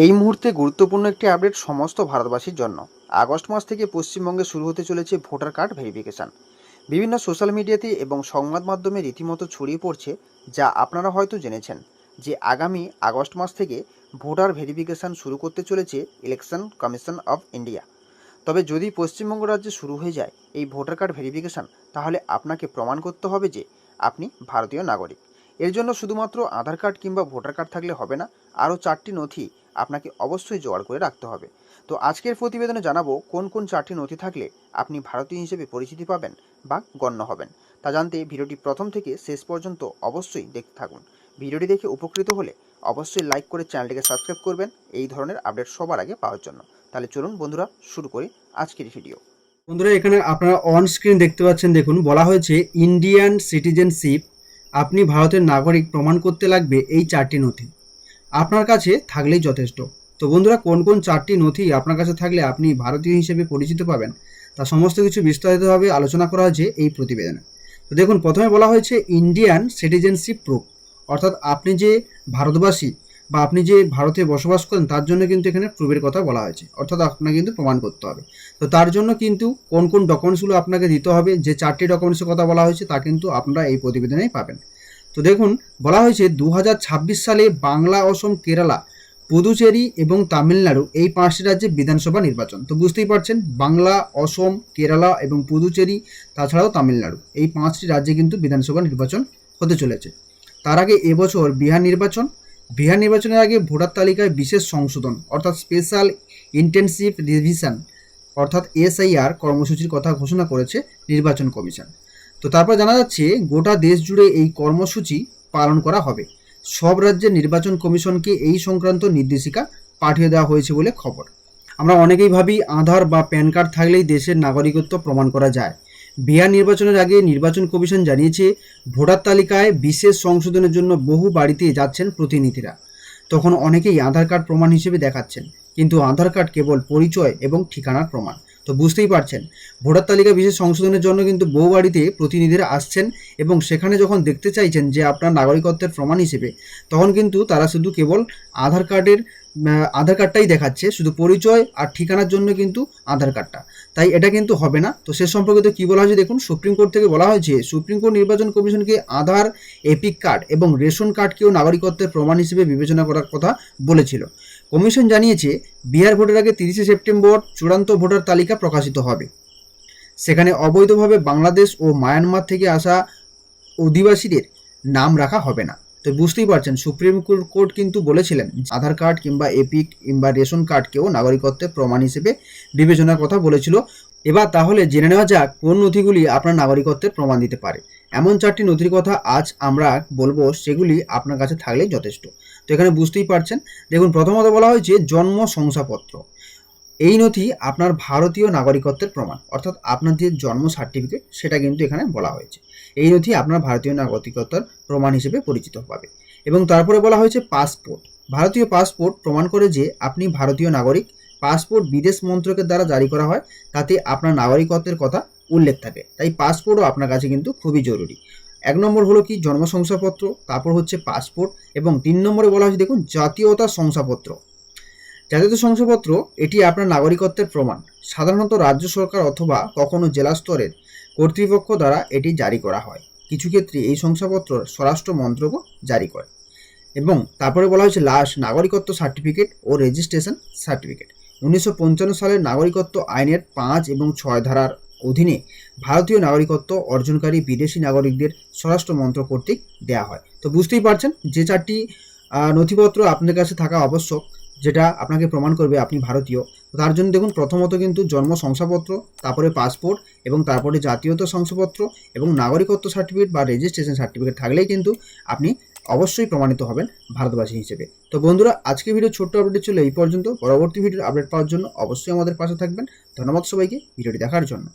এই মুহূর্তে গুরুত্বপূর্ণ একটি আপডেট সমস্ত ভারতবাসীর জন্য। আগস্ট মাস থেকে পশ্চিমবঙ্গে শুরু হতে চলেছে ভোটার কার্ড ভেরিফিকেশান। বিভিন্ন সোশ্যাল মিডিয়াতে এবং সংবাদ মাধ্যমে রীতিমতো ছড়িয়ে পড়ছে, যা আপনারা হয়তো জেনেছেন, যে আগামী আগস্ট মাস থেকে ভোটার ভেরিফিকেশান শুরু করতে চলেছে ইলেকশন কমিশন অফ ইন্ডিয়া। তবে যদি পশ্চিমবঙ্গ রাজ্যে শুরু হয়ে যায় এই ভোটার কার্ড ভেরিফিকেশান, তাহলে আপনাকে প্রমাণ করতে হবে যে আপনি ভারতীয় নাগরিক। এর জন্য শুধুমাত্র আধার কার্ড কিংবা ভোটার কার্ড থাকলে হবে না, আরও 4টি নথি আপনাকে অবশ্যই জোগাড় করে রাখতে হবে। তো আজকের প্রতিবেদনে জানাবো কোন কোন 4টি নথি থাকলে আপনি ভারতীয় হিসেবে পরিচিতি পাবেন বা গণ্য হবেন। তা জানতে ভিডিওটি প্রথম থেকে শেষ পর্যন্ত অবশ্যই দেখতে থাকুন। ভিডিওটি দেখে উপকৃত হলে অবশ্যই লাইক করে চ্যানেলটিকে সাবস্ক্রাইব করবেন এই ধরনের আপডেট সবার আগে পাওয়ার জন্য। তাহলে চলুন বন্ধুরা, শুরু করি আজকের ভিডিও। বন্ধুরা, এখানে আপনারা অন স্ক্রিন দেখতে পাচ্ছেন, দেখুন বলা হয়েছে ইন্ডিয়ান সিটিজেনশিপ। আপনি ভারতের নাগরিক প্রমাণ করতে লাগবে এই 4টি নথি আপনার কাছে থাকলেই যথেষ্ট। তো বন্ধুরা, কোন কোন 4টি নথি আপনার কাছে থাকলে আপনি ভারতীয় হিসেবে পরিচিত পাবেন, তা সমস্ত কিছু বিস্তারিতভাবে আলোচনা করা হয়েছে এই প্রতিবেদনে। তো দেখুন, প্রথমে বলা হয়েছে ইন্ডিয়ান সিটিজেনশিপ প্রুফ, অর্থাৎ আপনি যে ভারতবাসী বা আপনি যে ভারতে বসবাস করেন তার জন্য কিন্তু এখানে প্রুফের কথা বলা হয়েছে, অর্থাৎ আপনাকে কিন্তু প্রমাণ করতে হবে। তো তার জন্য কিন্তু কোন কোন ডকুমেন্টসগুলো আপনাকে দিতে হবে, যে 4টি ডকুমেন্টসের কথা বলা হয়েছে তা কিন্তু আপনারা এই প্রতিবেদনেই পাবেন। তো দেখুন, বলা হয়েছে 2026 সালে বাংলা, অসম, কেরালা, পুদুচেরি এবং তামিলনাড়ু এই 5টি রাজ্যে বিধানসভা নির্বাচন। তো বুঝতেই পারছেন, বাংলা, অসম, কেরালা এবং পুদুচেরি, তাছাড়াও তামিলনাড়ু, এই 5টি রাজ্যে কিন্তু বিধানসভা নির্বাচন হতে চলেছে। তার আগে এবছর বিহার নির্বাচনের আগে ভোটার তালিকায় বিশেষ সংশোধন, অর্থাৎ স্পেশাল ইন্টেনসিভ রিভিশন, অর্থাৎ SIR কর্মসূচির কথা ঘোষণা করেছে নির্বাচন কমিশন। তো তারপর জানা যাচ্ছে গোটা দেশ জুড়ে এই কর্মসূচি পালন করা হবে। সব রাজ্যের নির্বাচন কমিশনকে এই সংক্রান্ত নির্দেশিকা পাঠিয়ে দেওয়া হয়েছে বলে খবর। আমরা অনেকেই ভাবি আধার বা প্যান কার্ড থাকলেই দেশের নাগরিকত্ব প্রমাণ করা যায়। বিহার নির্বাচনের আগে নির্বাচন কমিশন জানিয়েছে ভোটার তালিকায় বিশেষ সংশোধনের জন্য বহু বাড়িতে যাচ্ছেন প্রতিনিধিরা। তখন অনেকেই আধার কার্ড প্রমাণ হিসেবে দেখাচ্ছেন, কিন্তু আধার কার্ড কেবল পরিচয় এবং ঠিকানার প্রমাণ। তো বুঝতেই পারছেন, ভোটার তালিকা বিশেষ সংশোধনের জন্য কিন্তু বহু বাড়িতে প্রতিনিধিরা আসছেন এবং সেখানে যখন দেখতে চাইছেন যে আপনার নাগরিকত্বের প্রমাণ হিসেবে, তখন কিন্তু তারা শুধু কেবল আধার কার্ডটাই দেখাচ্ছে, শুধু পরিচয় আর ঠিকানার জন্য কিন্তু আধার কার্ডটা। তাই এটা কিন্তু হবে না। তো সে সম্পর্কিত কী বলা হয়েছে দেখুন, সুপ্রিম কোর্ট থেকে বলা হয়েছে সুপ্রিম কোর্ট নির্বাচন কমিশনকে আধার, এপিক কার্ড এবং রেশন কার্ডকেও নাগরিকত্বের প্রমাণ হিসেবে বিবেচনা করার কথা বলেছিল। কমিশন জানিয়েছে বিহার ভোটের আগে 30শে সেপ্টেম্বর চূড়ান্ত ভোটার তালিকা প্রকাশিত হবে। সেখানে অবৈধভাবে বাংলাদেশ ও মায়ানমার থেকে আসা অধিবাসীদের নাম রাখা হবে না। তো বুঝতেই পারছেন, সুপ্রিম কোর্ট কিন্তু বলেছিলেন আধার কার্ড কিংবা এপিক কিংবা রেশন কার্ডকেও নাগরিকত্বের প্রমাণ হিসেবে বিবেচনার কথা বলেছিল। এবার তাহলে জেনে নেওয়া যাক কোন নথিগুলি আপনার নাগরিকত্বের প্রমাণ দিতে পারে। এমন 4টি নথির কথা আজ আমরা বলবো, সেগুলি আপনার কাছে থাকলেই যথেষ্ট। তো এখানে বুঝতেই পারছেন, দেখুন প্রথমত বলা হয়েছে জন্ম শংসাপত্র। এই নথি আপনার ভারতীয় নাগরিকত্বের প্রমাণ, অর্থাৎ আপনার যে জন্ম সার্টিফিকেট সেটা কিন্তু এখানে বলা হয়েছে। এই নথি আপনার ভারতীয় নাগরিকত্বের প্রমাণ হিসেবে পরিচিত পাবে। এবং তারপরে বলা হয়েছে পাসপোর্ট। ভারতীয় পাসপোর্ট প্রমাণ করে যে আপনি ভারতীয় নাগরিক। পাসপোর্ট বিদেশ মন্ত্রকের দ্বারা জারি করা হয়, তাতে আপনার নাগরিকত্বের কথা উল্লেখ থাকে। তাই পাসপোর্টও আপনার কাছে কিন্তু খুবই জরুরি। 1 নম্বর হলো কি জন্ম শংসাপত্র, তারপর হচ্ছে পাসপোর্ট, এবং 3 নম্বরে বলা হয়েছে দেখুন জাতীয়তা শংসাপত্র। জাতীয়তা শংসাপত্র এটি আপনার নাগরিকত্বের প্রমাণ। সাধারণত রাজ্য সরকার অথবা কখনো জেলা স্তরের কর্তৃপক্ষ দ্বারা এটি জারি করা হয়। কিছু ক্ষেত্রে এই শংসাপত্র স্বরাষ্ট্র মন্ত্রকও জারি করে। এবং তারপরে বলা হয়েছে লাস্ট নাগরিকত্ব সার্টিফিকেট ও রেজিস্ট্রেশন সার্টিফিকেট। 1955 সালের নাগরিকত্ব আইনের 5 এবং 6 ধারার অধীনে ভারতীয় নাগরিকত্ব অর্জনকারী বিদেশি নাগরিকদের স্বরাষ্ট্র মন্ত্রক কর্তৃক দেওয়া হয়। তো বুঝতেই পারছেন, যে 4টি নথিপত্র আপনার কাছে থাকা আবশ্যক, যেটা আপনাকে প্রমাণ করবে আপনি ভারতীয়। তার জন্য দেখুন, প্রথমত কিন্তু জন্ম শংসাপত্র, তারপরে পাসপোর্ট, এবং তারপরে জাতীয়তা শংসাপত্র এবং নাগরিকত্ব সার্টিফিকেট বা রেজিস্ট্রেশন সার্টিফিকেট থাকলেই কিন্তু আপনি অবশ্যই প্রমাণিত হবেন ভারতবাসী হিসেবে। তো বন্ধুরা, আজকে ভিডিও ছোট্ট আপডেট ছিল এই পর্যন্ত। পরবর্তী ভিডিওর আপডেট পাওয়ার জন্য অবশ্যই আমাদের পাশে থাকবেন। ধন্যবাদ সবাইকে ভিডিওটি দেখার জন্য।